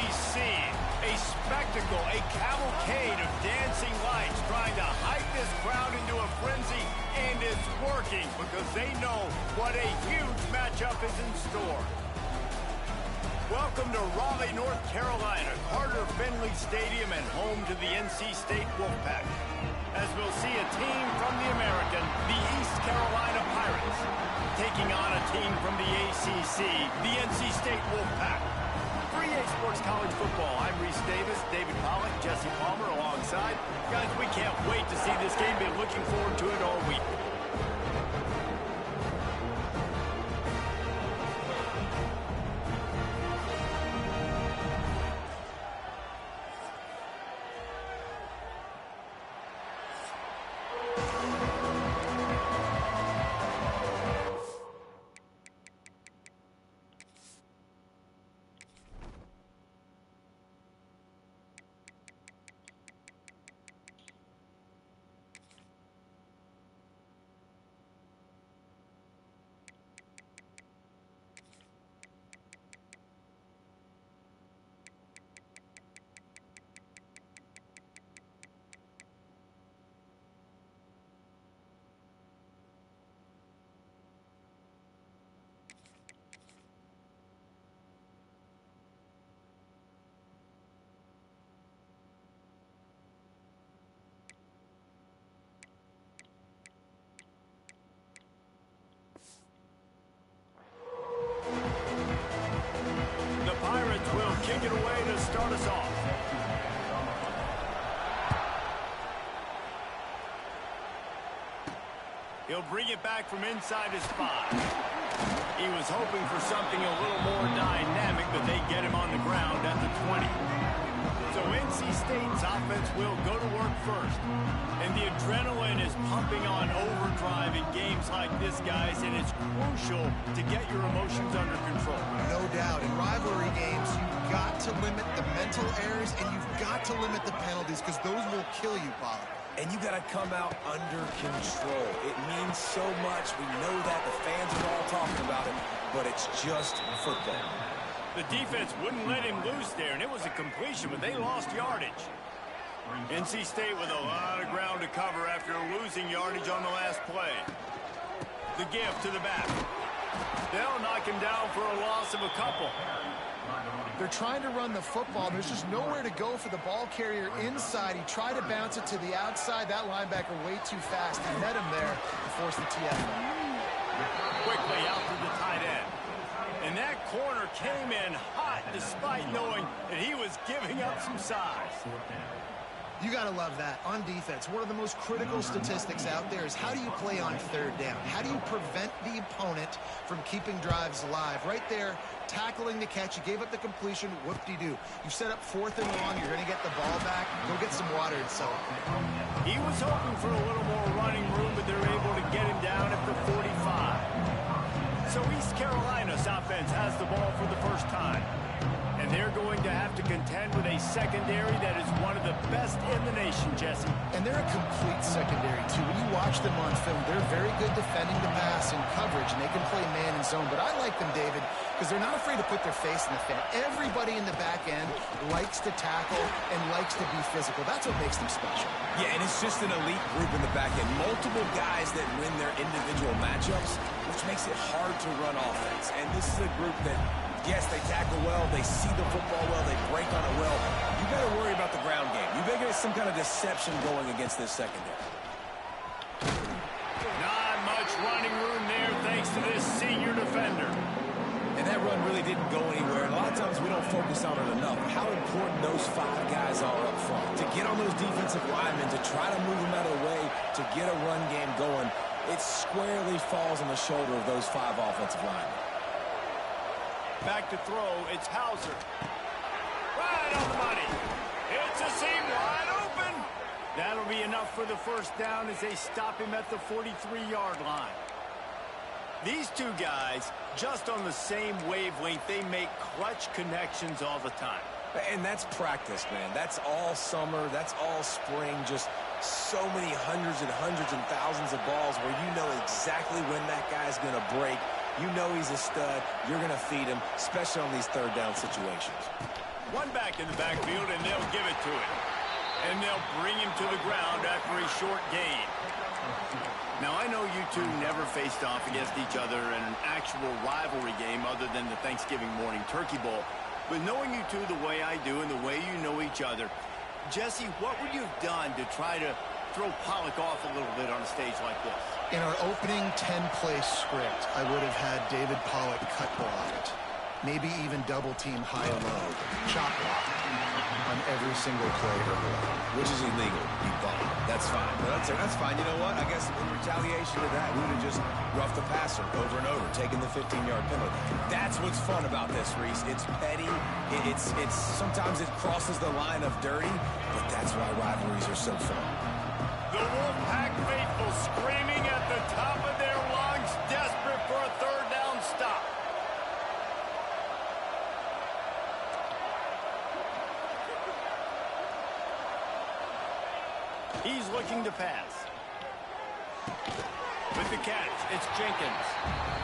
we see? A spectacle, a cavalcade of dancing lights trying to hype this crowd into a frenzy, and it's working because they know what a huge matchup is in store. Welcome to Raleigh, North Carolina, Carter Finley Stadium, and home to the NC State Wolfpack. As we'll see a team from the American, the East Carolina Pirates, taking on a team from the ACC, the NC State Wolfpack. For EA Sports College Football, I'm Reese Davis, David Pollack, Jesse Palmer alongside. Guys, we can't wait to see this game. Been looking forward to it all week. Kick it away to start us off. He'll bring it back from inside his 5. He was hoping for something a little more dynamic, but they get him on the ground at the 20. So NC State's offense will go to work first. And the adrenaline is pumping on overdrive in games like this, guys, and it's crucial to get your emotions under control. No doubt. In rivalry games, you've got to limit the mental errors, and you've got to limit the penalties, because those will kill you, Bob. And you got to come out under control. It means so much. We know that. The fans are all talking about it, but it's just football. The defense wouldn't let him loose there, and it was a completion, but they lost yardage. NC State with a lot of ground to cover after losing yardage on the last play. The give to the back. They'll knock him down for a loss of a couple. They're trying to run the football. There's just nowhere to go for the ball carrier inside. He tried to bounce it to the outside. That linebacker way too fast. He met him there and forced the TFL. Quickly out to the tight end. And that corner came in hot despite knowing that he was giving up some size. You got to love that. On defense, one of the most critical statistics out there is how do you play on third down? How do you prevent the opponent from keeping drives alive? Right there, tackling the catch. You gave up the completion. Whoop-de-doo. You set up 4th and long. You're going to get the ball back. Go get some water and so. He was hoping for a little more running room, but they're able to get him down at the 45. So East Carolina's offense has the ball for the first time. And they're going to have to contend with a secondary that is one of the best in the nation, Jesse. And they're a complete secondary, too. When you watch them on film, they're very good defending the pass and coverage, and they can play man and zone. But I like them, David, because they're not afraid to put their face in the fan. Everybody in the back end likes to tackle and likes to be physical. That's what makes them special. Yeah, and it's just an elite group in the back end. Multiple guys that win their individual matchups, which makes it hard to run offense. And this is a group that, yes, they tackle well, they see the football well, they break on it well. You got to worry about the ground game. You better get some kind of deception going against this secondary. Not much running room there thanks to this senior defender. And that run really didn't go anywhere. And a lot of times we don't focus on it enough. How important those 5 guys are up front. To get on those defensive linemen, to try to move them out of the way, to get a run game going, it squarely falls on the shoulder of those 5 offensive linemen. Back to throw, it's Hauser. Right on the money. It's a seam wide open. That'll be enough for the first down as they stop him at the 43-yard line. These two guys, just on the same wavelength, they make clutch connections all the time. And that's practice, man. That's all summer. That's all spring. Just so many hundreds and thousands of balls where you know exactly when that guy's going to break. You know he's a stud. You're going to feed him, especially on these third down situations. One back in the backfield, and they'll give it to him. And they'll bring him to the ground after a short gain. Now, I know you two never faced off against each other in an actual rivalry game other than the Thanksgiving morning turkey bowl. But knowing you two the way I do and the way you know each other, Jesse, what would you have done to try to throw Pollock off a little bit on a stage like this? In our opening 10-play script, I would have had David Pollock cut blocked. Maybe even double team high and low. Chop block on every single play or blow. Which is illegal, you bum. That's fine. That's fine. You know what? I guess in retaliation to that, we would have just roughed the passer over and over, taking the 15-yard penalty. That's what's fun about this, Reese. It's petty. It's sometimes it crosses the line of dirty, but that's why rivalries are so fun. The Wolfpack faithful screaming at the top of their lungs, desperate for a third down stop. He's looking to pass. With the catch, it's Jenkins.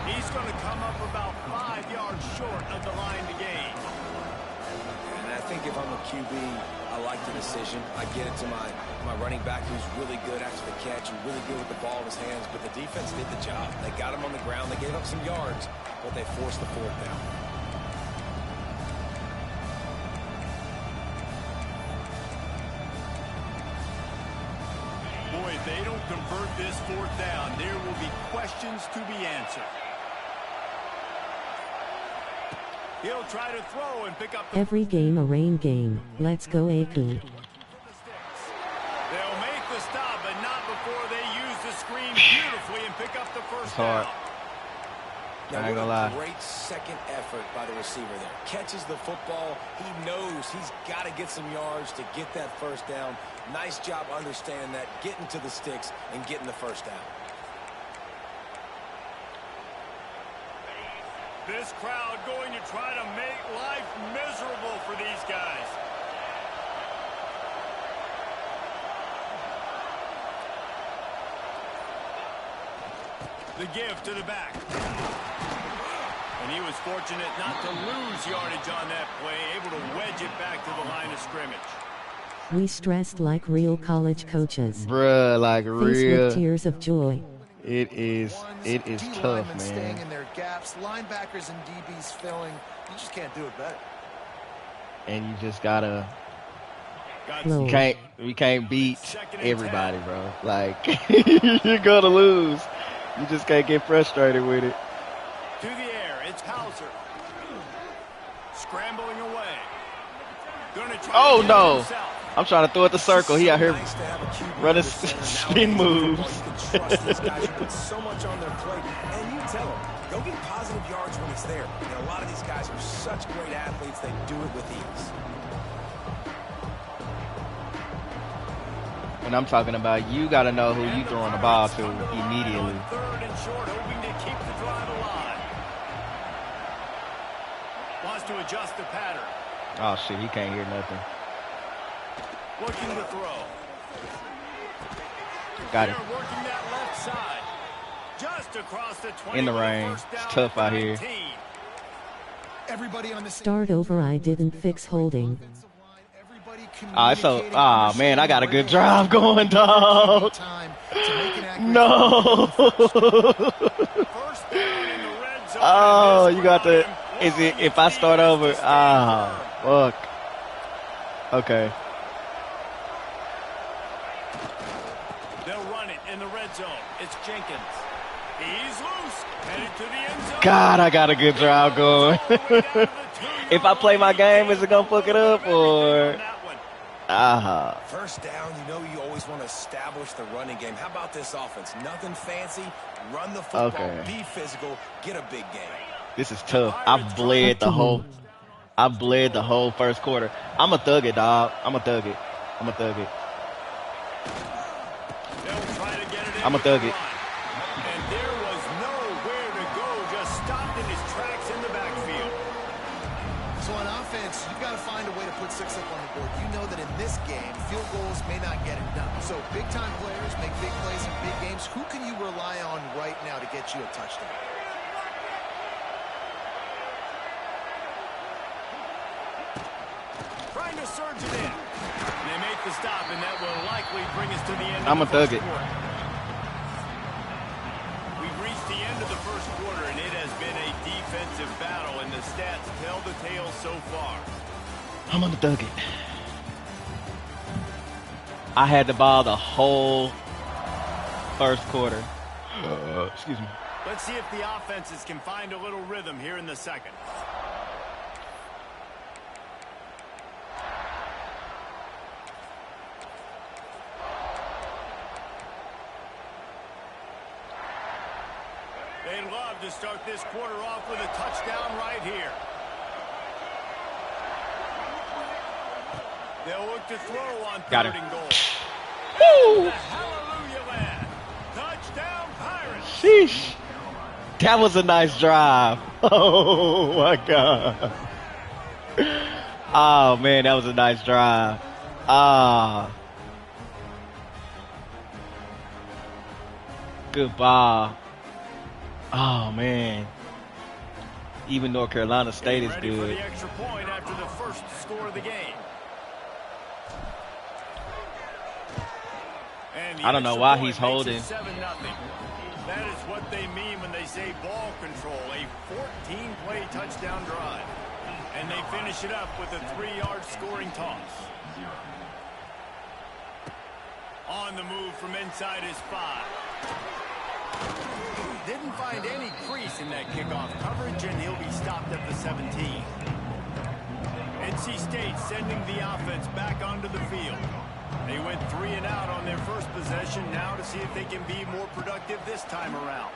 He's going to come up about 5 yards short of the line to gain. And I think if I'm a QB, I like the decision. I get it to my running back who's really good after the catch and really good with the ball in his hands, but the defense did the job. They got him on the ground. They gave up some yards, but they forced the fourth down. Boy, if they don't convert this fourth down, there will be questions to be answered. He'll try to throw and pick up the Every game a rain game. Let's go Aku. They'll make the stop, but not before they use the screen beautifully and pick up the first down. Now, I ain't gonna lie. Great second effort by the receiver there. Catches the football. He knows he's got to get some yards to get that first down. Nice job understanding that, getting to the sticks and getting the first down. This crowd going to try to make life miserable for these guys. The give to the back. And he was fortunate not to lose yardage on that play, able to wedge it back to the line of scrimmage. We stressed like real college coaches. Bruh, like Faced real. with tears of joy. It is tough, man. Staying in their gaps, linebackers and DBs filling. You just can't do it better. And you just gotta. Flow. We can't beat everybody, bro. Like you're gonna lose. You just can't get frustrated with it. To the air, it's Hauser. Scrambling away. Oh no! I'm trying to throw it the circle. He out here running spin moves. So much on their plate, and you tell them, go get positive yards when it's there. And a lot of these guys are such great athletes; they do it with ease. And I'm talking about you got to know who you throwing the ball to immediately. Third and short, hoping to keep the drive alive. Wants to adjust the pattern. Oh shit, he can't hear nothing. Looking to throw. Got it. They're working that left side. Just across the 20. In the rain. It's tough out here. Everybody on the Start over. I didn't fix holding. Man, I got a good drive going, dog. No. Oh, you got the. Is it if I start over? Fuck. Okay. They'll run it in the red zone. It's Jenkins. He's loose. Headed to the end zone. God, I got a good drive going. If I play my game, is it gonna fuck it up or? First down, you know you always want to establish the running game. How about this offense? Nothing fancy. Run the football. Be physical. Get a big game. This is tough. I've bled the whole first quarter. I'm a thug it, dog. I'm a thug it. I'm a thug it. I'm a thug it. And there was nowhere to go. Just stopped in his tracks in the backfield. So on offense, you've got to find a way to put 6 up on the board. You know that in this game, field goals may not get it done. So big-time players make big plays in big games. Who can you rely on right now to get you a touchdown? make the stop, and that will likely bring us to the end I'm of a the thug first it. quarter. We've reached the end of the first quarter, and it has been a defensive battle, and the stats tell the tale so far. I'm gonna thug it. I had the ball the whole first quarter. Excuse me. Let's see if the offenses can find a little rhythm here in the second. They'd love to start this quarter off with a touchdown right here. They'll look to throw on Got third it. and goal. Woo! The hallelujah land. Touchdown Pirates. Sheesh. That was a nice drive. Oh my God. Oh man, that was a nice drive. Ah. Good ball. Oh man. Even North Carolina State is Ready for good. the extra point after the first score of the game. And the I don't know extra why point he's makes holding. it 7-0. That is what they mean when they say ball control. A 14-play touchdown drive. And they finish it up with a 3-yard scoring toss. On the move from inside his 5. Didn't find any crease in that kickoff coverage, and he'll be stopped at the 17. NC State sending the offense back onto the field. They went 3 and out on their first possession, now to see if they can be more productive this time around.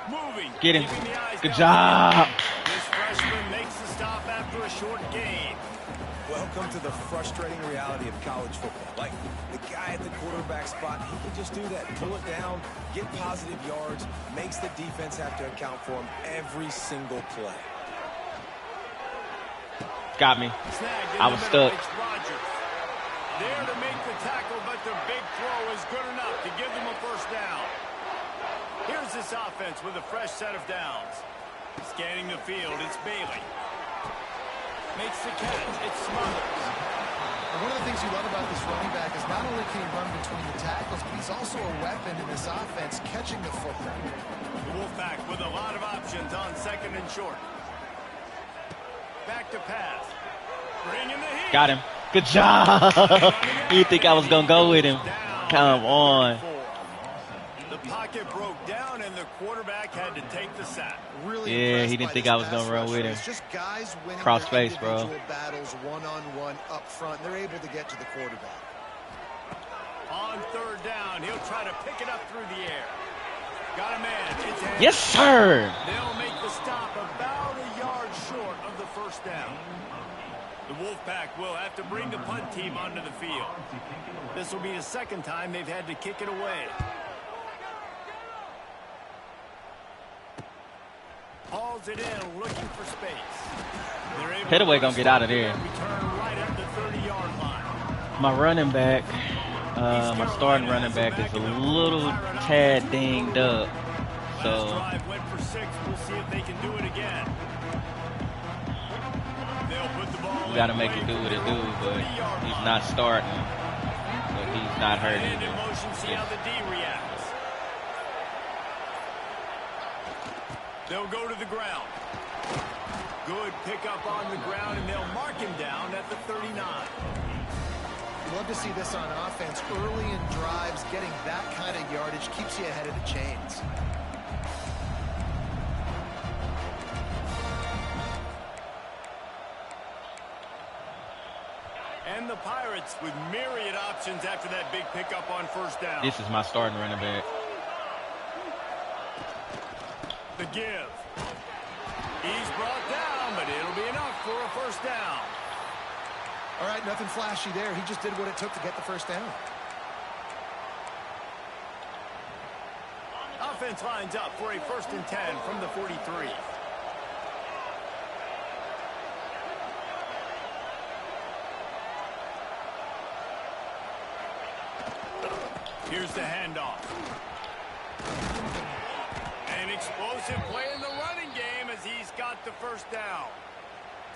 Moving. Get him. keeping the eyes Good down. job. This freshman makes the stop after a short gain. Welcome to the frustrating reality of college football. Like, the guy at the quarterback spot, he can just do that. Pull it down, get positive yards, makes the defense have to account for him every single play. Got me. Snagged in I the was middle. stuck. It's Rogers. There to make the tackle, but the big throw is good enough to give them a first down. Here's this offense with a fresh set of downs. Scanning the field, it's Bailey. Makes the catch, it's Smothers. And one of the things you love about this running back is not only can he run between the tackles, but he's also a weapon in this offense, catching the football. The Wolfpack with a lot of options on second and short. Back to pass. Bringing the heat. Got him. Good job. You think I was going to go with him? Come on. The pocket broke down, and the quarterback had to take the sack. Really Yeah, he impressed didn't by think this I was pass gonna run rusher. with him. It's just guys winning Cross their face, bro. individual battles one-on-one up front. They're able to get to the quarterback. On third down, he'll try to pick it up through the air. Got a man. It's Andrews. Yes, sir. They'll make the stop about a yard short of the first down. The Wolfpack will have to bring the punt team onto the field. This will be the second time they've had to kick it away. Hauls it in, looking for space. Pittaway gonna get out of there. Return right at the 30-yard line. My running back, my starting running back is a little tad dinged up. Last So drive went for 6. We'll see if they can do it again. They'll put the ball we got to in make play it do from what it their do, own but 30-yard he's line. not starting. But he's not hurting. And in motion, see how the D reacts. They'll go to the ground. Good pickup on the ground, and they'll mark him down at the 39. You love to see this on offense. Early in drives, getting that kind of yardage keeps you ahead of the chains. And the Pirates with myriad options after that big pickup on first down. This is my starting running back. The give. He's brought down, but it'll be enough for a first down. All right, nothing flashy there. He just did what it took to get the first down. Offense lines up for a 1st and 10 from the 43. Here's the handoff. An explosive play in the running game as he's got the first down.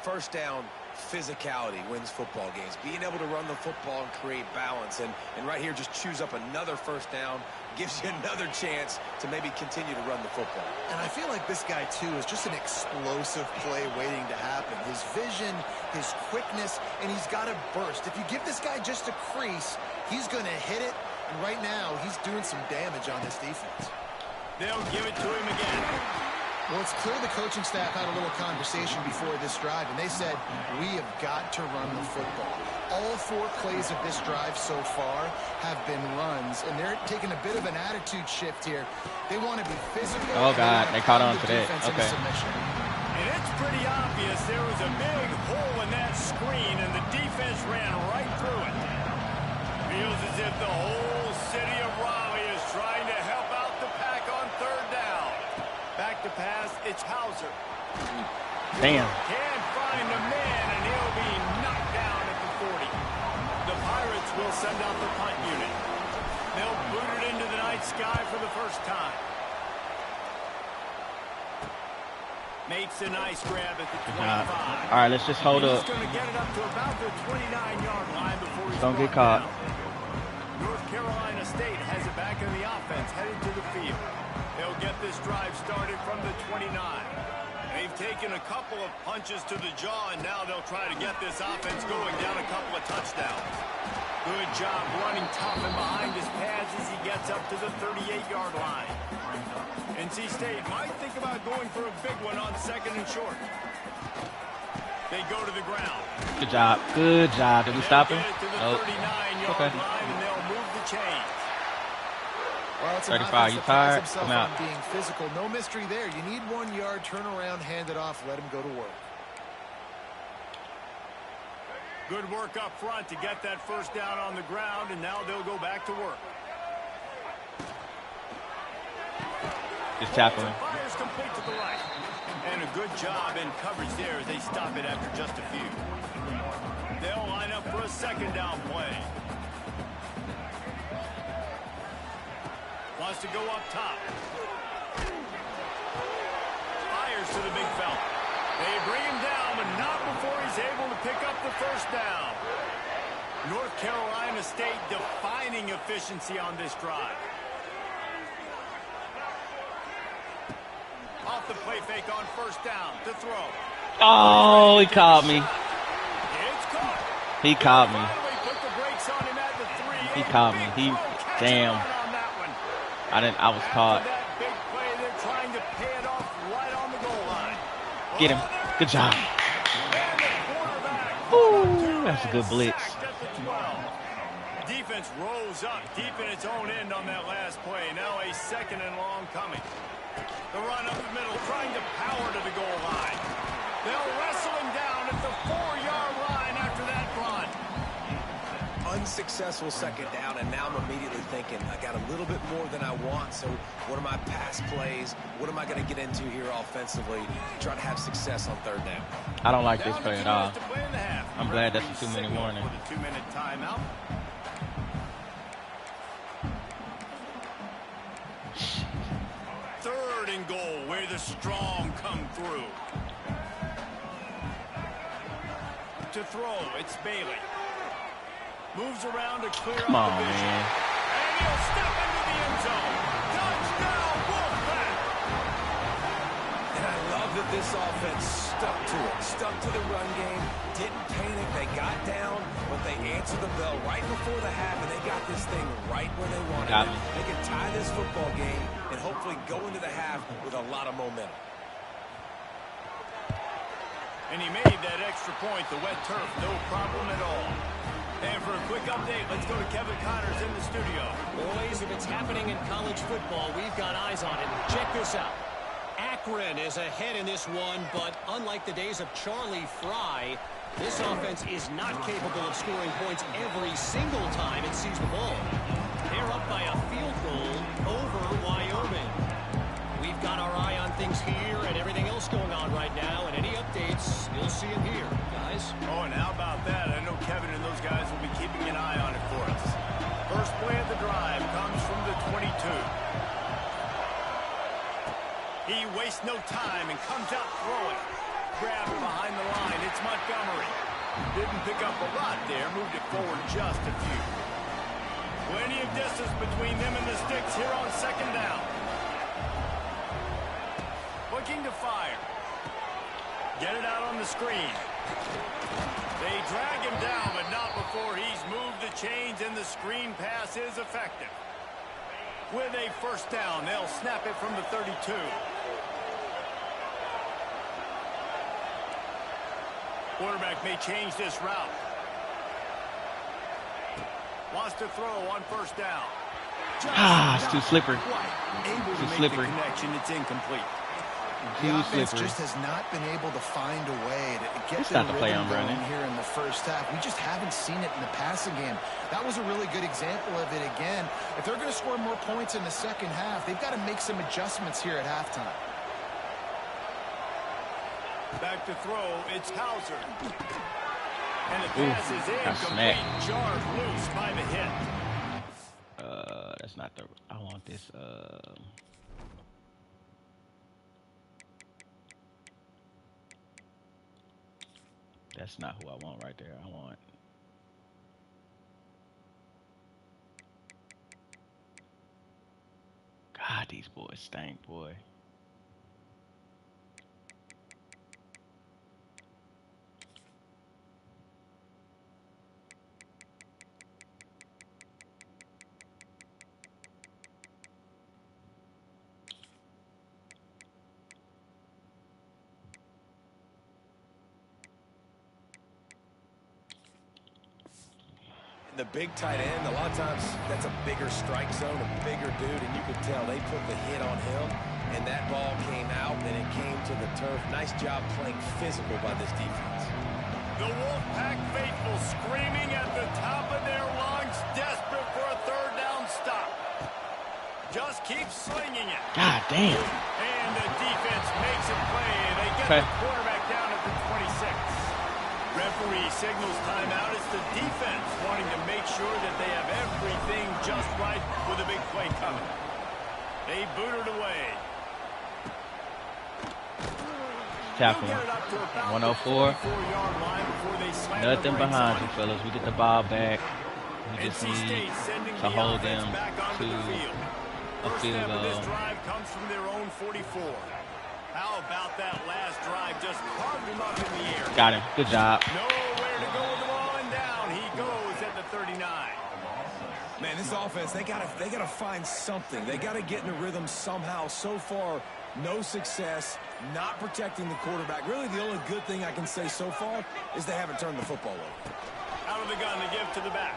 First down, physicality wins football games. Being able to run the football and create balance. And right here, just choose up another first down. Gives you another chance to maybe continue to run the football. And I feel like this guy, too, is just an explosive play waiting to happen. His vision, his quickness, and he's got a burst. If you give this guy just a crease, he's going to hit it. And right now, he's doing some damage on this defense. They'll give it to him again. Well, it's clear the coaching staff had a little conversation before this drive, and they said, we have got to run the football. All 4 plays of this drive so far have been runs, and they're taking a bit of an attitude shift here. They want to be physical. Oh, God, they caught on to that. Okay. And it's pretty obvious there was a big hole in that screen, and the defense ran right through it. Feels as if the whole city of Raleigh is trying to help out the Pack on third down. Back to pass, it's Hauser. Damn. Can't find a man, and he'll be knocked down at the 40. The Pirates will send out the punt unit. They'll boot it into the night sky for the first time. Makes a nice grab at the 25. All right, let's just hold up. He's going to get it up to about the 29-yard line before he's Don't get caught. North Carolina State has it back in the offense, headed to the field. They'll get this drive started from the 29. They've taken a couple of punches to the jaw, and now they'll try to get this offense going down a couple of touchdowns. Good job running tough and behind his pads as he gets up to the 38-yard line. NC State might think about going for a big one on second and short. They go to the ground. Good job. Good job. Did we stop him? Nope. Okay. Line, and they'll move the chains. Well, it's 35, you tired? Come out. Being physical, no mystery there. You need 1 yard, turn around, hand it off, let him go to work. Good work up front to get that first down on the ground, and now they'll go back to work. Just tackling. Fires complete to the right. And a good job in coverage there as they stop it after just a few. They'll line up for a second down play. Wants to go up top. Fires to the big fella. They bring him down, but not before he's able to pick up the first down. North Carolina State defining efficiency on this drive. Off the play fake on first down to throw. Oh, he caught me. It's caught. He caught me. Put the brakes on him at the 3. He caught me. He, damn. I was caught. That big play, they're trying to pay it off right on the goal line. Get him. Good job. Ooh, that's a good blitz. Defense rolls up deep in its own end on that last play. Now a second and long coming. The run up the middle, trying to power to the goal line. They'll wrestle him down at the 4-yard line after that run. Unsuccessful second down, and now I'm immediately thinking, I got a little bit more than I want, so what are my pass plays? What am I going to get into here offensively to try to have success on third down? I don't like this play at all. I'm glad that's a 2-minute warning. For the 2-minute timeout. Third and goal, where the strong come through. To throw, it's Bailey. Moves around to clear Come up on, the vision. man. And he'll step into the end zone. Touchdown, Wolfpack! And I love that this offense stuck to it, stuck to the run game, didn't panic, they got down, but they answered the bell right before the half, and they got this thing right where they wanted it. They can tie this football game and hopefully go into the half with a lot of momentum. And he made that extra point, the wet turf, no problem at all. And for a quick update, let's go to Kevin Connors in the studio. Boys, if it's happening in college football, we've got eyes on it. Check this out. Akron is ahead in this one, but unlike the days of Charlie Fry, this offense is not capable of scoring points every single time it sees the ball. They're up by a field goal over Wyoming. We've got our eye on things here and everything else going on right now, and any updates, you'll see them here, guys. Oh, and how about that? I know Kevin and those guys will be keeping an eye on it for us. First play of the drive comes from the 22. He wastes no time and comes out throwing. Grab behind the line. It's Montgomery. Didn't pick up a lot there, moved it forward just a few. Plenty of distance between them and the sticks here on second down. Looking to fire. Get it out on the screen. They drag him down, but not before he's moved the chains, and the screen pass is effective. With a first down, they'll snap it from the 32. Quarterback may change this route. Wants to throw on first down. It's too slippery. Able to Too make slippery. the connection. It's incomplete. The Too offense slippery. just has not been able to find a way to get It's the not the play rhythm I'm going running. here in the first half. We just haven't seen it in the passing game. That was a really good example of it again. If they're going to score more points in the second half, they've got to make some adjustments here at halftime. Back to throw. It's Hauser. And the pass is smacked. incomplete. Jarred loose by the hit. That's not the. I want this. That's not who I want right there. I want. God, these boys stink, boy. The big tight end, a lot of times that's a bigger strike zone, a bigger dude, and you could tell they put the hit on him, and that ball came out, and it came to the turf. Nice job playing physical by this defense. The Wolfpack faithful screaming at the top of their lungs, desperate for a third down stop. Just keep slinging it. God damn. And the defense makes a play. They get the quarterback down at the 26. Referee signals timeout. It's the defense wanting to make sure that they have everything just right with a big play coming. They boot it away. Tackle. 104. Nothing behind you, fellas. We get the ball back. We just need to hold them to a field goal. This drive comes from their own 44. How about that last drive? Just carved him up in the air. Got him. Good job. Nowhere to go with the ball, and down he goes at the 39. Man, this offense, they gotta find something. They gotta get in a rhythm somehow. So far, no success, not protecting the quarterback. Really, the only good thing I can say so far is they haven't turned the football over. Out of the gun to give to the back.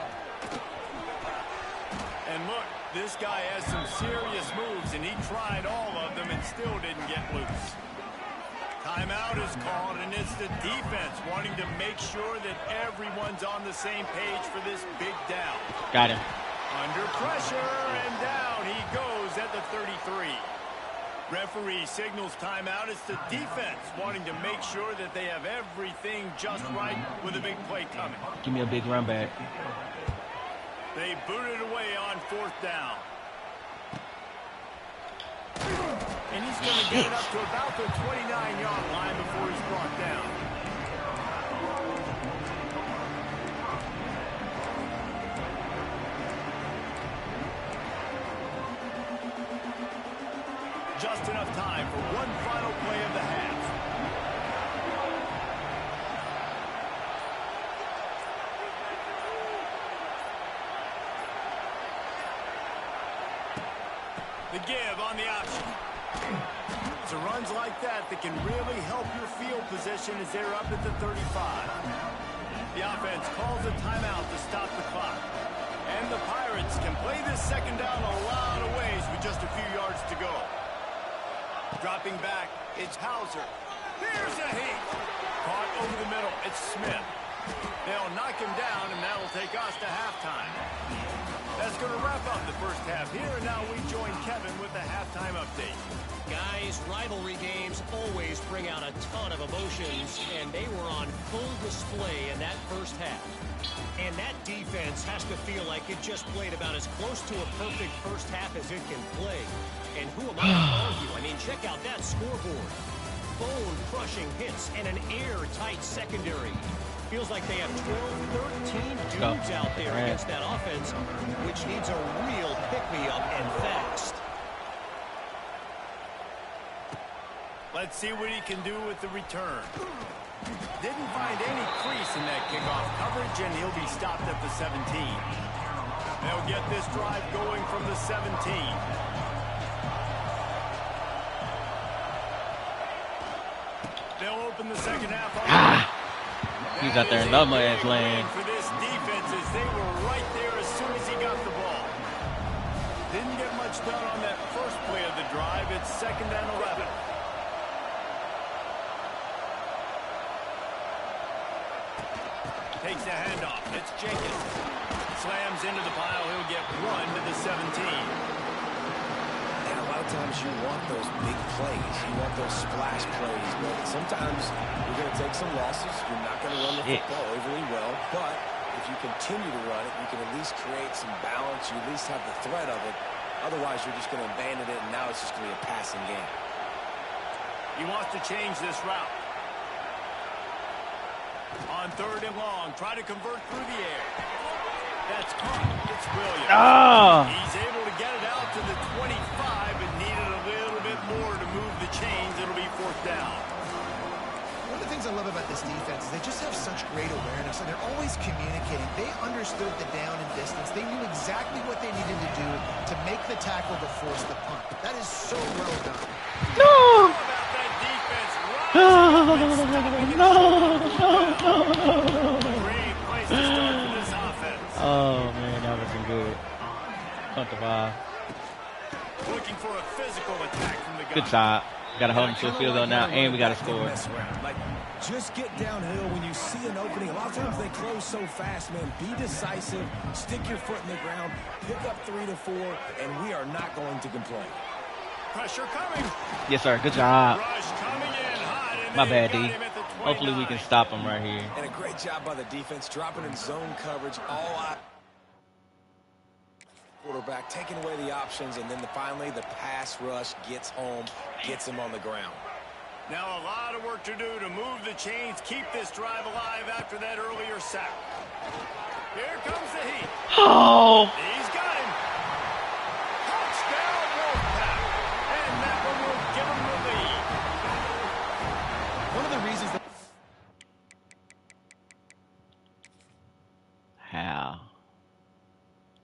And look, this guy has some serious moves, and he tried all of them and still didn't get loose. Timeout is called, and it's the defense wanting to make sure that everyone's on the same page for this big down. Got him. Under pressure, and down he goes at the 33. Referee signals timeout. It's the defense wanting to make sure that they have everything just right with a big play coming. Give me a big run back. They booted away on fourth down. And he's going to get it up to about the 29-yard line before he's brought down. Just enough time for one final play of the half. The give on the option. It's runs like that can really help your field position as they're up at the 35. The offense calls a timeout to stop the clock. And the Pirates can play this second down a lot of ways with just a few yards to go. Dropping back, it's Hauser. There's a heat. Caught over the middle, it's Smith. They'll knock him down, and that'll take us to halftime. That's going to wrap up the first half here, and now we join Kevin with the halftime update. Guys, rivalry games always bring out a ton of emotions, and they were on full display in that first half. And that defense has to feel like it just played about as close to a perfect first half as it can play. And who am I to argue? I mean, check out that scoreboard. Bone-crushing hits and an airtight secondary. Feels like they have 12, 13 dudes out there against that offense, which needs a real pick-me-up and fast. Let's see what he can do with the return. Didn't find any crease in that kickoff coverage, and he'll be stopped at the 17. They'll get this drive going from the 17. They'll open the second half up. He's out there in no man's land. For this defense, as they were right there as soon as he got the ball. Didn't get much done on that first play of the drive. It's 2nd and 11. Takes the handoff. It's Jenkins. Slams into the pile. He'll get 1 to the 17. And a lot of times you want those big plays. You want those splash plays. But sometimes you're going to take some losses. You're not going to run the football overly well. But if you continue to run it, you can at least create some balance. You at least have the threat of it. Otherwise, you're just going to abandon it, and now it's just going to be a passing game. He wants to change this route. On 3rd and long, try to convert through the air. That's caught. It's Williams. He's able to get it out to the 25, but needed a little bit more to move the chains. It'll be 4th down. One of the things I love about this defense is they just have such great awareness, and they're always communicating. They understood the down and distance. They knew exactly what they needed to do to make the tackle to force the punt. That is so well done. No! How about that defense? Great place to start for this offense. Oh, man, that would have been good. Punt the ball. Looking for a physical attack from the guy. Good job. Got to hold him to the field goal now, and we got to score. Like, just get downhill when you see an opening. A lot of times they close so fast, man. Be decisive. Stick your foot in the ground. Pick up 3 to 4, and we are not going to complain. Pressure coming. Yes, sir. Good job. Rush coming in hot, and My they bad, got D. him at the 29. Hopefully we can stop him right here. And a great job by the defense, dropping in zone coverage, all out. Quarterback taking away the options, and then finally the pass rush gets home, gets him on the ground. Now a lot of work to do to move the chains, keep this drive alive after that earlier sack. Here comes the heat. Oh! He's got him. Touchdown, Wolfpack. And that one will give him the lead. One of the reasons that... How?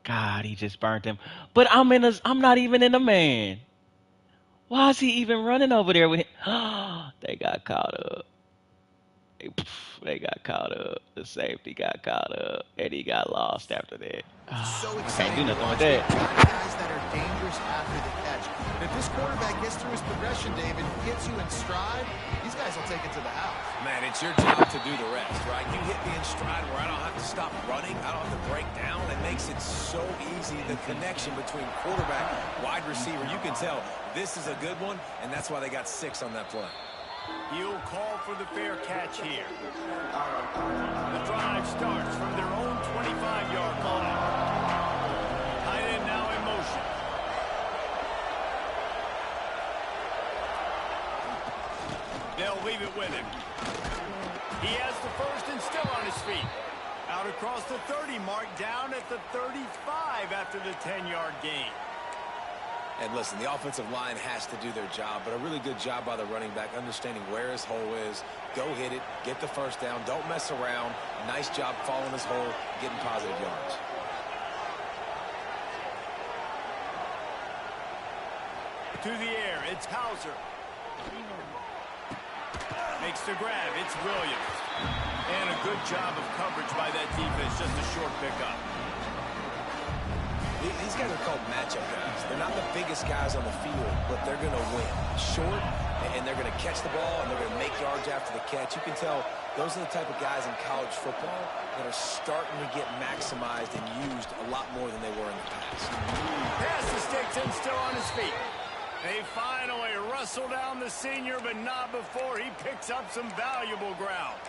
God, he just burnt him. But I'm not even in the man. Why is he even running over there with him? They got caught up. They got caught up. The safety got caught up, and he got lost after that. So Can't do nothing with that. Guys that are dangerous after the catch. If this quarterback gets through his progression, David, gets you in stride, these guys will take it to the house. Man, it's your job to do the rest, right? You hit me in stride where I don't have to stop running. I don't have to break down. It makes it so easy. The connection between quarterback, wide receiver, you can tell this is a good one, and that's why they got 6 on that play. He'll call for the fair catch here. The drive starts from their own 25-yard line. Tight end now in motion. They'll leave it with him. He has the first and still on his feet. Out across the 30 mark, down at the 35 after the 10-yard gain. And listen, the offensive line has to do their job, but a really good job by the running back, understanding where his hole is. Go hit it, get the first down, don't mess around. Nice job following his hole, getting positive yards. To the air, it's Hauser. Makes the grab, it's Williams. And a good job of coverage by that defense, just a short pickup. These guys are called matchup guys. They're not the biggest guys on the field, but they're going to win. Short, and they're going to catch the ball, and they're going to make yards after the catch. You can tell those are the type of guys in college football that are starting to get maximized and used a lot more than they were in the past. Pass the sticks and still on his feet. They finally wrestle down the senior, but not before he picks up some valuable ground.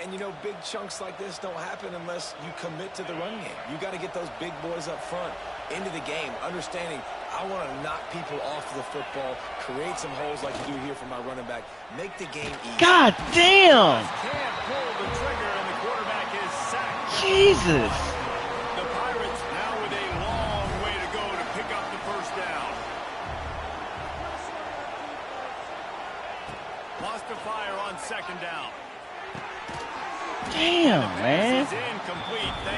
And, you know, big chunks like this don't happen unless you commit to the run game. You got to get those big boys up front into the game, understanding I want to knock people off the football, create some holes like you do here for my running back, make the game easy. God damn! Can't pull the trigger, and the quarterback is sacked. Jesus. The Pirates now with a long way to go to pick up the first down. Lost the fire on second down. Damn, man.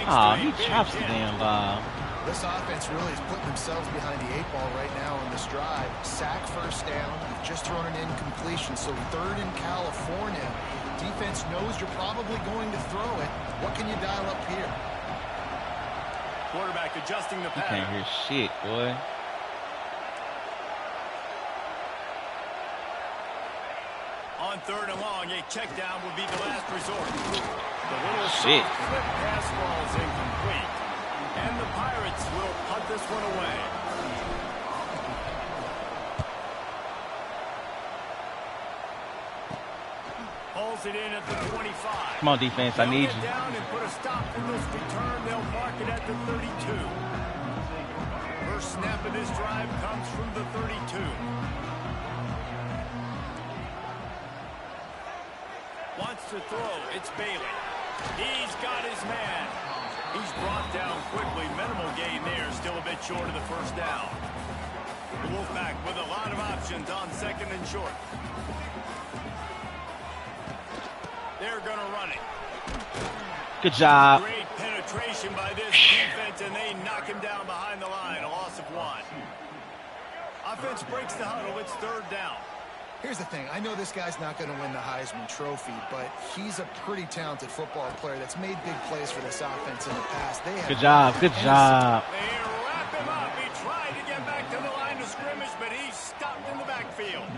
Oh, he chops the damn ball. This offense really is putting themselves behind the 8 ball right now on this drive. Sack first down. You've just thrown an incompletion, so third in California. Defense knows you're probably going to throw it. What can you dial up here? Quarterback adjusting the pattern. You can't hear shit, boy. On third and long, a check down would be the last resort. The little shit. Flip pass falls incomplete. And the Pirates will punt this one away. Pulls it in at the 25. Come on, defense, I need you. Down and put a stop to this return. They'll mark it at the 32. First snap of this drive comes from the 32. Wants to throw. It's Bailey. He's got his man. He's brought down quickly. Minimal gain there. Still a bit short of the first down. The Wolfpack with a lot of options on second and short. They're going to run it. Good job. Great penetration by this defense, and they knock him down behind the line. A loss of 1. Offense breaks the huddle. It's third down. Here's the thing. I know this guy's not going to win the Heisman Trophy, but he's a pretty talented football player that's made big plays for this offense in the past. Good job. Good job. They wrap him up. He tried to get back to the line of scrimmage, but he's stopped in the backfield.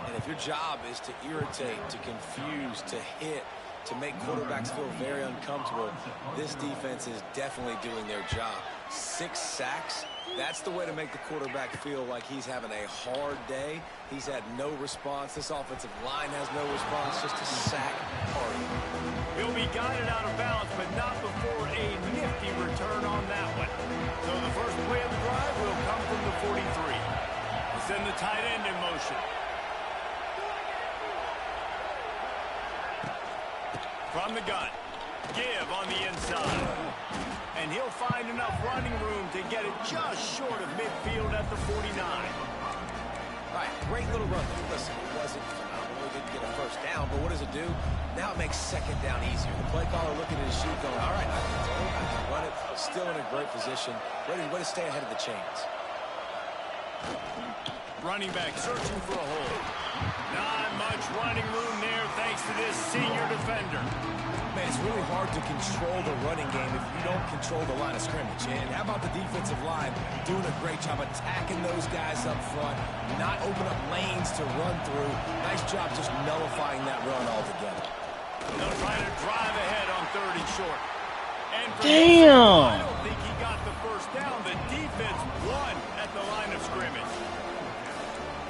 And if your job is to irritate, to confuse, to hit, to make quarterbacks feel very uncomfortable, this defense is definitely doing their job. 6 sacks. That's the way to make the quarterback feel like he's having a hard day. He's had no response. This offensive line has no response, just a sack party. He'll be guided out of bounds, but not before a nifty return on that one. So the first play of the drive will come from the 43. We'll send the tight end in motion. From the gun. Give on the inside. And he'll find enough running room to get it just short of midfield at the 49. All right, great little run. Listen, it wasn't phenomenal. He didn't get a first down, but what does it do? Now it makes second down easier. The play caller looking at his sheet going, all right, I can throw it, I can run it. Still in a great position. Ready to stay ahead of the chains. Running back searching for a hole. Not much running room there thanks to this senior defender. Man, it's really hard to control the running game if you don't control the line of scrimmage. And how about the defensive line doing a great job attacking those guys up front, not open up lanes to run through. Nice job just nullifying that run altogether. They'll try to drive ahead on third and short. And Damn! I don't think he got the first down. The defense won at the line of scrimmage.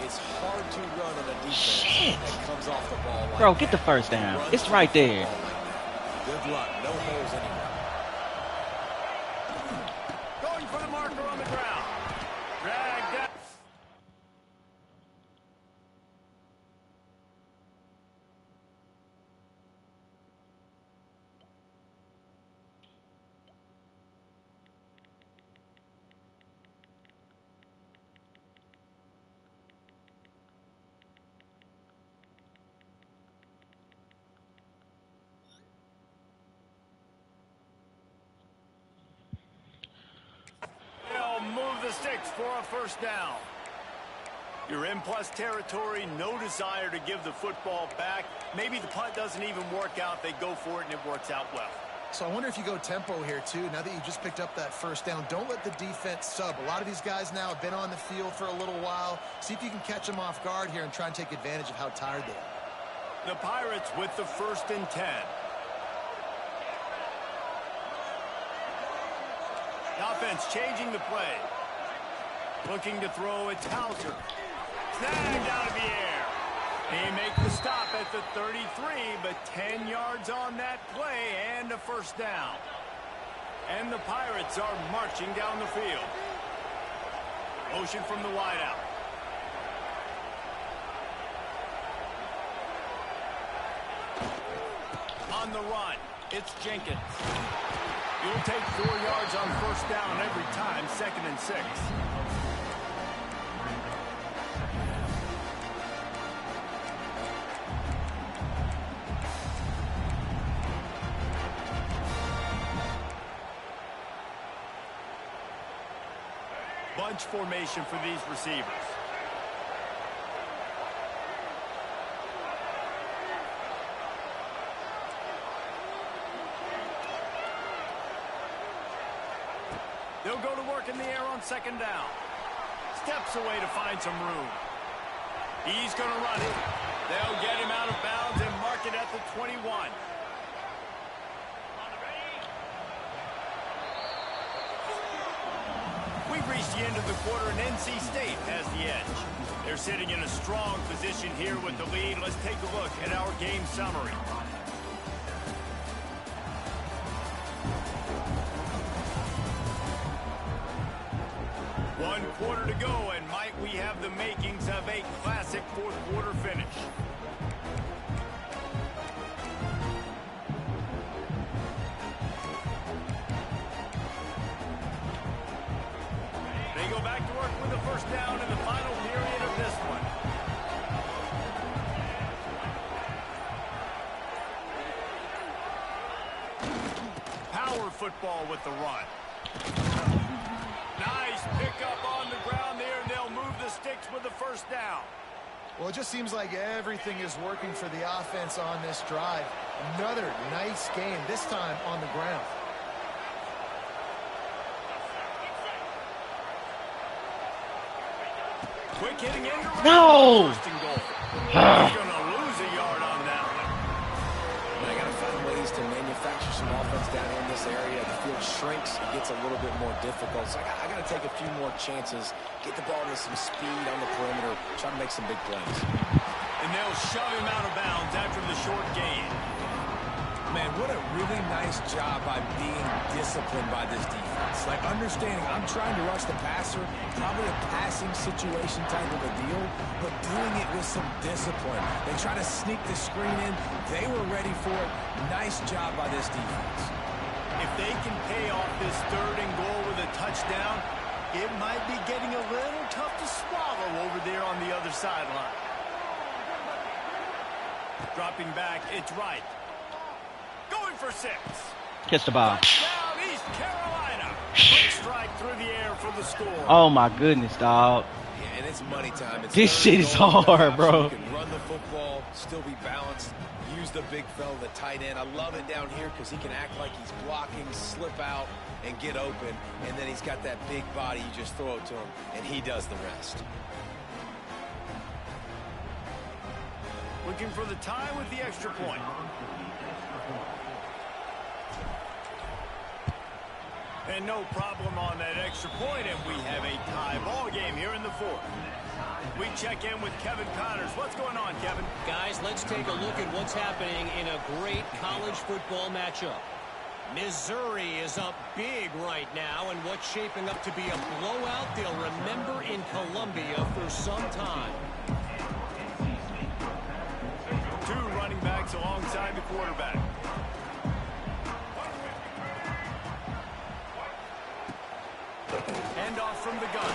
It's hard to run on a defense that comes off the ball like Bro, get the first down. It's right there. Good luck. No holes anywhere. Going for the marker on the ground. Dragged out. Move the sticks for a first down. You're in plus territory, no desire to give the football back. Maybe the punt doesn't even work out. They go for it and it works out well. So I wonder if you go tempo here too. Now that you just picked up that first down, don't let the defense sub. A lot of these guys now have been on the field for a little while. See if you can catch them off guard here and try and take advantage of how tired they are. The Pirates with the 1st and 10. Offense changing the play. Looking to throw, it's Hauser. Snagged out of the air. They make the stop at the 33, but 10 yards on that play and a first down. And the Pirates are marching down the field. Motion from the wideout. On the run. It's Jenkins. You'll take 4 yards on first down every time, 2nd and 6. Bunch formation for these receivers. They'll go to work in the air on 2nd down. Steps away to find some room. He's going to run it. They'll get him out of bounds and mark it at the 21. We've reached the end of the quarter, and NC State has the edge. They're sitting in a strong position here with the lead. Let's take a look at our game summary. One quarter to go, and might we have the makings of a classic fourth quarter finish. They go back to work with the first down in the final period of this one. Power football with the run. Nice pickup on the ground there, and they'll move the sticks with the first down. Well, it just seems like everything is working for the offense on this drive. Another nice game, this time on the ground. Quick hitting end around. No! First and goal. He's going to lose a yard on that one. They got to find ways to manufacture some offense down here in this area. The field shrinks, it gets a little bit more difficult. So I got to take a few more chances, get the ball to some speed on the perimeter, try to make some big plays. And they'll shove him out of bounds after the short gain. Man, what a really nice job by being disciplined by this defense. Like, understanding I'm trying to rush the passer, probably a passing situation type of a deal, but doing it with some discipline. They try to sneak the screen in. They were ready for it. Nice job by this defense. If they can pay off this 3rd and goal with a touchdown, it might be getting a little tough to swallow over there on the other sideline. Dropping back, it's right. Going for 6. Kiss the ball. Touchdown, East Carolina. Quick strike through the air for the score. Oh my goodness, dog. Yeah, and it's money time. It's This shit is hard, bro. You can run the football, still be balanced, use the big fella, the tight end. I love it down here because he can act like he's blocking, slip out, and get open. And then he's got that big body. You just throw it to him, and he does the rest. Looking for the tie with the extra point. And no problem on that extra point, and we have a tie ball game here in the 4th. We check in with Kevin Connors. What's going on, Kevin? Guys, let's take a look at what's happening in a great college football matchup. Missouri is up big right now, and what's shaping up to be a blowout they'll remember in Columbia for some time. 2 running backs alongside the quarterback. Handoff from the gun.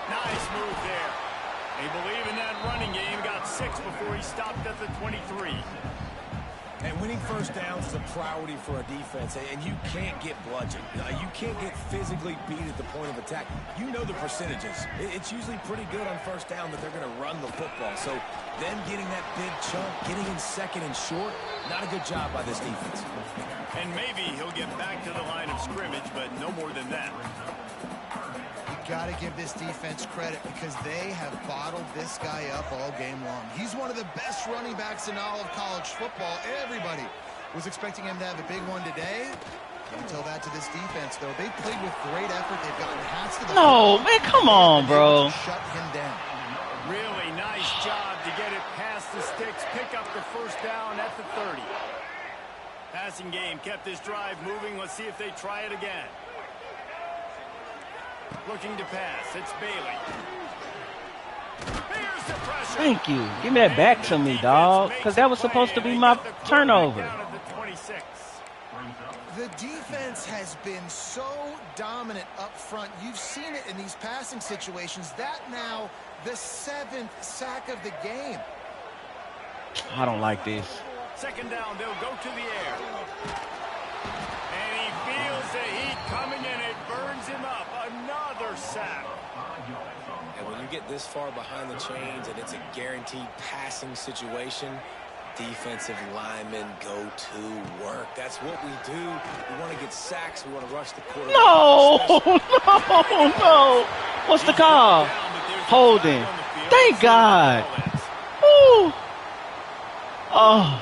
Nice move there. They believe in that running game. Got 6 before he stopped at the 23. And winning first downs is a priority for a defense, and you can't get bludgeoned. You can't get physically beat at the point of attack. You know the percentages. It's usually pretty good on first down that they're going to run the football. So them getting that big chunk, getting in 2nd and short, not a good job by this defense. And maybe he'll get back to the line of scrimmage, but no more than that. Got to give this defense credit because they have bottled this guy up all game long. He's one of the best running backs in all of college football. Everybody was expecting him to have a big one today. Can't tell that to this defense, though. They played with great effort. They've gotten hats to the No, man, come on, bro. Shut him down. Really nice job to get it past the sticks. Pick up the first down at the 30. Passing game kept this drive moving. Let's see if they try it again. Looking to pass. It's Bailey. Here's the pressure. Thank you. Give me that back to me, dog. Because that was supposed to be my turnover. Down at the 26. The defense has been so dominant up front. You've seen it in these passing situations. That now the 7th sack of the game. I don't like this. Second down, they'll go to the air. And he feels the heat coming in. It burns him up. Another sack. And when you get this far behind the chains and it's a guaranteed passing situation, defensive linemen go to work. That's what we do. We want to get sacks. We want to rush the quarterback. No, no. What's the call? Holding. Thank God. Woo. Oh.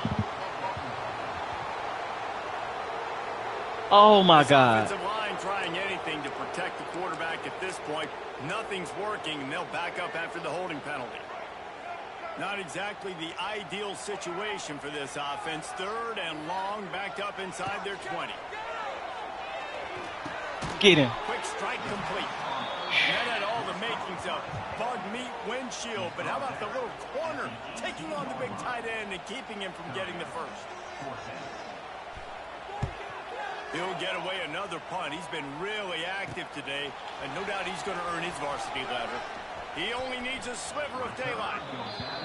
Oh my God. Offensive line trying anything to protect the quarterback at this point. Nothing's working, and they'll back up after the holding penalty. Not exactly the ideal situation for this offense. 3rd and long, backed up inside their 20. Get him. Quick strike complete. That had all the makings of bug meat windshield, but how about the little corner taking on the big tight end and keeping him from getting the first? He'll get away another punt. He's been really active today, and no doubt he's going to earn his varsity letter. He only needs a sliver of daylight.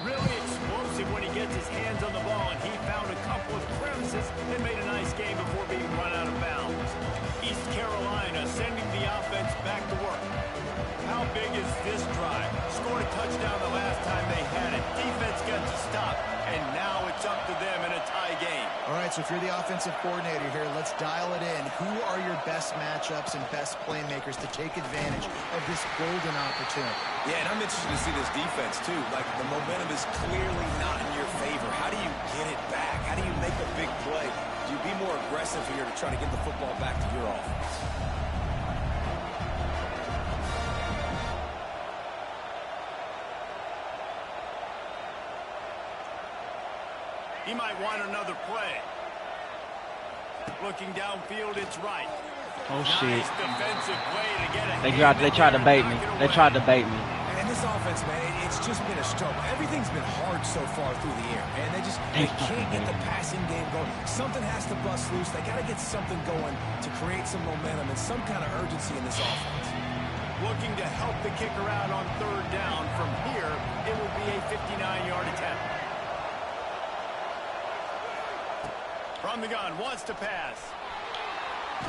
Really explosive when he gets his hands on the ball, and he found a couple of crevices and made a nice game before being run out of bounds. East Carolina sending the offense back to work. How big is this drive? Scored a touchdown the last time they had it. Defense got to stop, and now it's up to them in a tie game. All right, so if you're the offensive coordinator here, let's dial it in. Who are your best matchups and best playmakers to take advantage of this golden opportunity? Yeah, and I'm interested to see this defense, too. Like, the momentum is clearly not in your favor. How do you get it back? How do you make a big play? Do you be more aggressive here to try to get the football back to your offense? He might want another play. Looking downfield, it's right. Oh shit. Nice defensive play to get a They tried to bait me. They tried to bait me. And this offense, man, it's just been a struggle. Everything's been hard so far through the air, and they can't get the passing game going. Something has to bust loose. They got to get something going to create some momentum and some kind of urgency in this offense. Looking to help the kicker out on 3rd down. From here, it will be a 59-yard attempt. From the gun, wants to pass. Oh,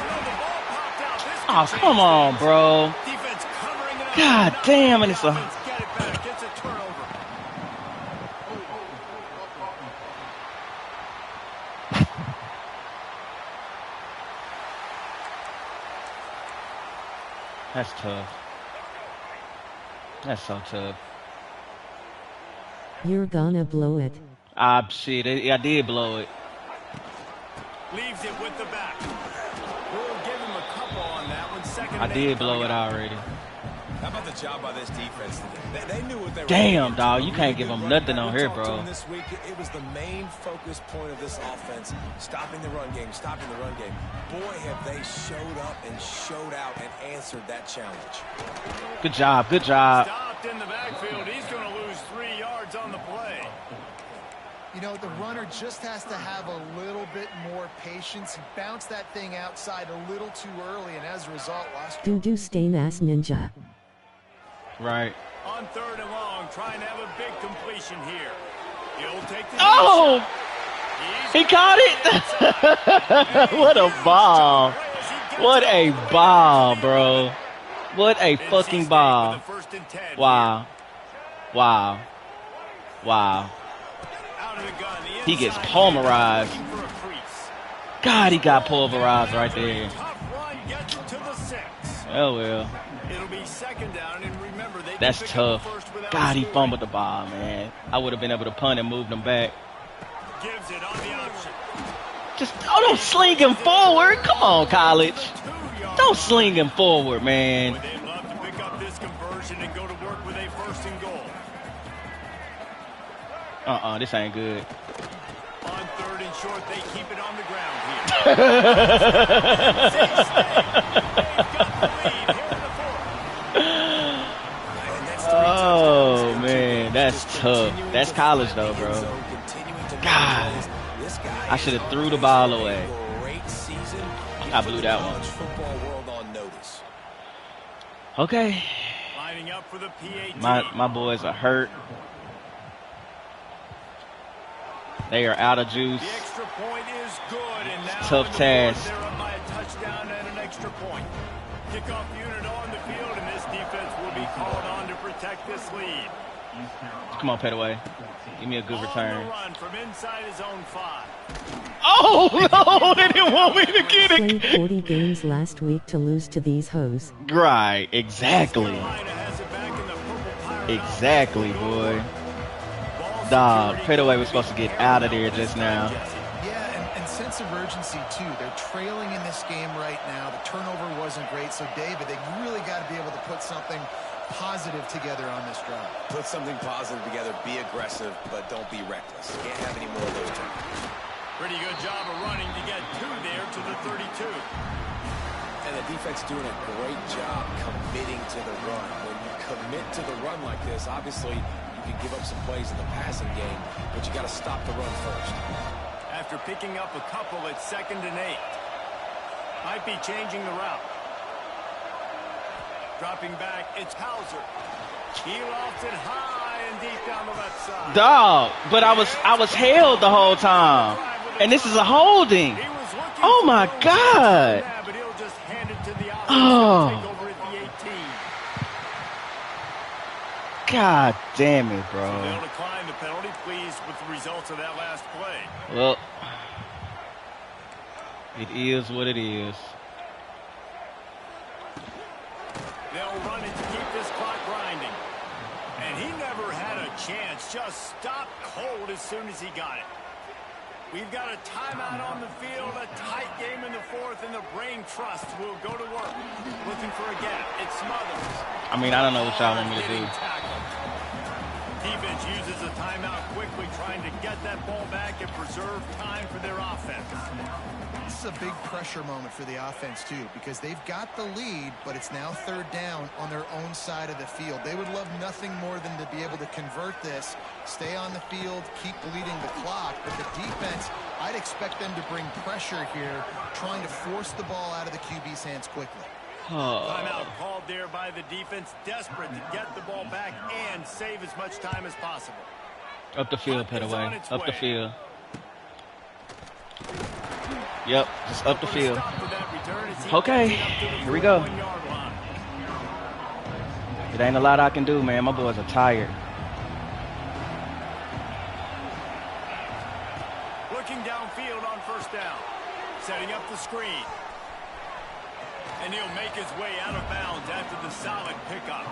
no, the ball popped out. This come on, bro. Defense covering it up. God damn, and it's a... Get it back. Gets a turnover. That's tough. That's so tough. You're gonna blow it. Shit, I did blow it. Leaves it with the back. We'll give him a couple on that one. Second. I did blow it already. How about the job by this defense today? They knew what they were. Damn, dog, you can't give them nothing on here, bro. This week, it was the main focus point of this offense, stopping the run game, stopping the run game. Boy, have they showed up and showed out and answered that challenge. Good job, good job. Stopped in the backfield. He's going to lose 3 yards on the play. You know, the runner just has to have a little bit more patience. He bounced that thing outside a little too early, and as a result, lost. Do stain ass ninja. Right. On 3rd and long, trying to have a big completion here. He'll take the shot. He caught it. What a ball. What a ball, bro. What a fucking ball. Wow. Wow. Wow. He gets pulverized. God, he got pulverized right there. Oh, well. That's tough. God, he fumbled the ball, man. I would have been able to punt and move them back. Just, don't sling him forward. Come on, college. Don't sling him forward, man. They'd love to pick up this conversion and go to work with a 1st and goal. This ain't good. On 3rd and short, they keep it on the ground here. Oh, man, that's tough. That's college, though, bro. God, I should have threw the ball away. Great season I blew that one. Football world on notice. Okay. Lining up for the PAT. My boys are hurt. They are out of juice. The extra point is good, and now Tough task. They're up by a touchdown and an extra point. Kickoff unit on the field, and this defense will be called on to protect this lead. Come on, Petaway. Give me a good return. On the run from inside his own 5. Oh, no, they didn't want me to get it. Played 40 games last week to lose to these hoes. Right, exactly. Carolina has it back in the purple pirate. Exactly, boy. Dog, Petaway was supposed to get out of there just now. Yeah, and sense of urgency, too. They're trailing in this game right now. The turnover wasn't great. So, David, they really got to be able to put something positive together on this drive. Put something positive together. Be aggressive, but don't be reckless. Can't have any more of those turnovers. Pretty good job of running to get 2 there to the 32. And the defense doing a great job committing to the run. When you commit to the run like this, obviously you can give up some plays in the passing game, but you got to stop the run first. After picking up a couple at 2nd and 8. Might be changing the route. Dropping back, it's Hauser. He lofts it high and deep down the left side. Dog, but I was held the whole time. And this is a holding. Oh, my God. But he'll just hand it to the Oh. take over at the 18. God damn it, They'll bro. decline the penalty. Pleased with the results of that last play. Well, it is what it is. They'll run it to keep this clock grinding. And he never had a chance. Just stopped cold as soon as he got it. We've got a timeout on the field, a tight game in the 4th, and the brain trust will go to work. Looking for a gap. It's Smothers. I mean, I don't know what y'all want me to do. Defense uses a timeout quickly, trying to get that ball back and preserve time for their offense. This is a big pressure moment for the offense, too, because they've got the lead, but it's now 3rd down on their own side of the field. They would love nothing more than to be able to convert this, stay on the field, keep bleeding the clock. But the defense, I'd expect them to bring pressure here, trying to force the ball out of the QB's hands quickly. Timeout called there by the defense, desperate to get the ball back and save as much time as possible. Up the field, Petaway. Up the field. Yep, just up the field. Okay, here we go. It ain't a lot I can do, man. My boys are tired. Looking downfield on 1st down. Setting up the screen. And he'll make his way out of bounds after the solid pickup.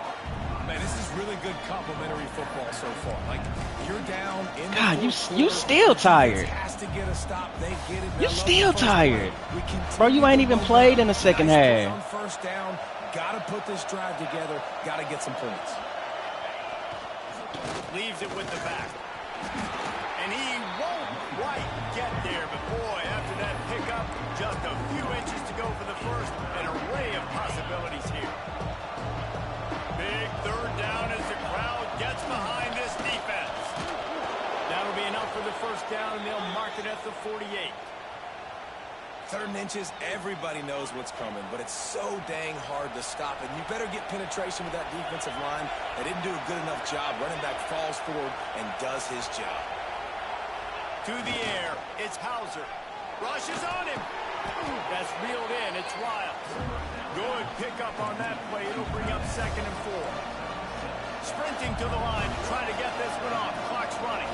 Man, this is really good complimentary football so far. Like, you're down in the God, you still tired. has to get a stop. They get it. You still tired. Bro, you ain't even played in the second half. On 1st down, got to put this drive together. Got to get some points. Leaves it with the back. And he won't quite get there. But boy, after that pickup, just a few inches to go for the first. An array of possibilities here. Big 3rd down as the crowd gets behind this defense. That'll be enough for the 1st down, and they'll mark it at the 48. 3rd and inches, everybody knows what's coming, but it's so dang hard to stop it. You better get penetration with that defensive line. They didn't do a good enough job. Running back falls forward and does his job. To the air, it's Hauser. Rushes on him. That's reeled in. It's Riles. Good pickup on that play. It'll bring up 2nd and 4. Sprinting to the line to try to get this one off. Clock's running.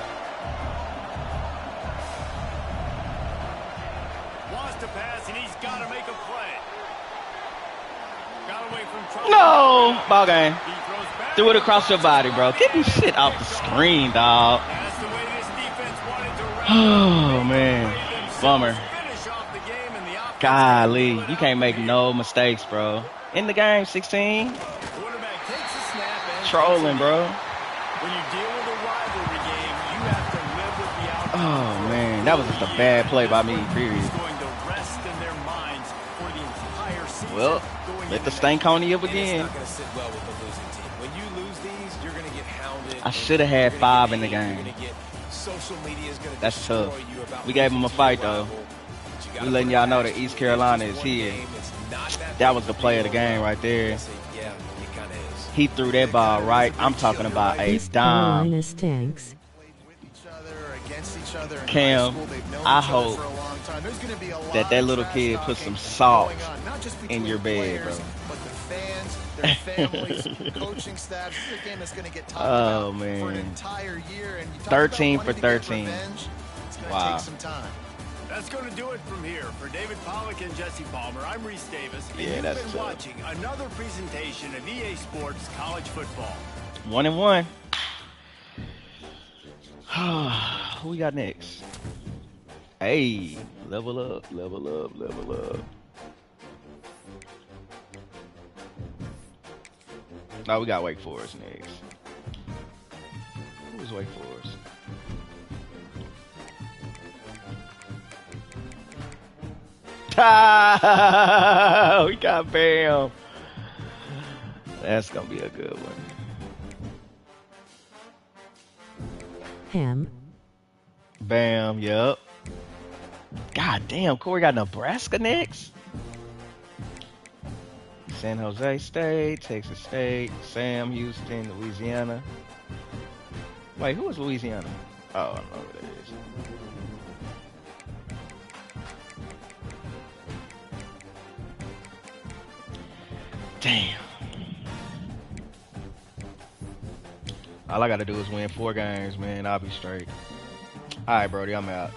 Wants to pass, and he's got to make a play. Got away from trouble. No! Ball game. He throws back. Threw it across your body, bro. Get me shit off the screen, dog. That's the way this defense wanted to wrap Oh, man. Bummer. finish off the game, and the offense Golly, you can't make no mistakes, bro. In the game, 16. quarterback takes a snap and Trolling, bro. when you deal with a rivalry game, you have to live with the outcome. Oh, man. That was just a bad play by me, period. It's going to rest in their minds for the entire season. Well, going let the into Stankoniaaaaaaaa And it's again. not going to sit well with the losing team. When you lose these, you're going to get hounded. I should have had You're gonna 5 get in the hate. You're game. gonna get social media is going to That's destroy tough. you about We gave losing him a to fight, your though. rival. But you We letting y'all know that East Carolina is here. That was the play of the game right there. He threw that ball right. I'm talking about a East dime. Carolina stinks. Cam, I hope that that little kid put some salt in your bed, bro. Their families, coaching staff. This is a game that's going to get talked about for an entire year. And you talk 13 about for 13. It's going to Wow. take some time. That's going to do it from here. For David Pollack and Jesse Palmer, I'm Reese Davis. And Yeah, you've that's been tough. watching another presentation of EA Sports College Football. 1-1. Who we got next? Hey, level up, level up, level up. No, we got Wake Forest next. Who's Wake Forest? We got Bam. That's gonna be a good one. Ham. Bam, yup. God damn, Corey got Nebraska next? San Jose State, Texas State, Sam Houston, Louisiana. Wait, who is Louisiana? Oh, I don't know who that is. Damn. All I gotta do is win 4 games, man. I'll be straight. All right, Brody, I'm out.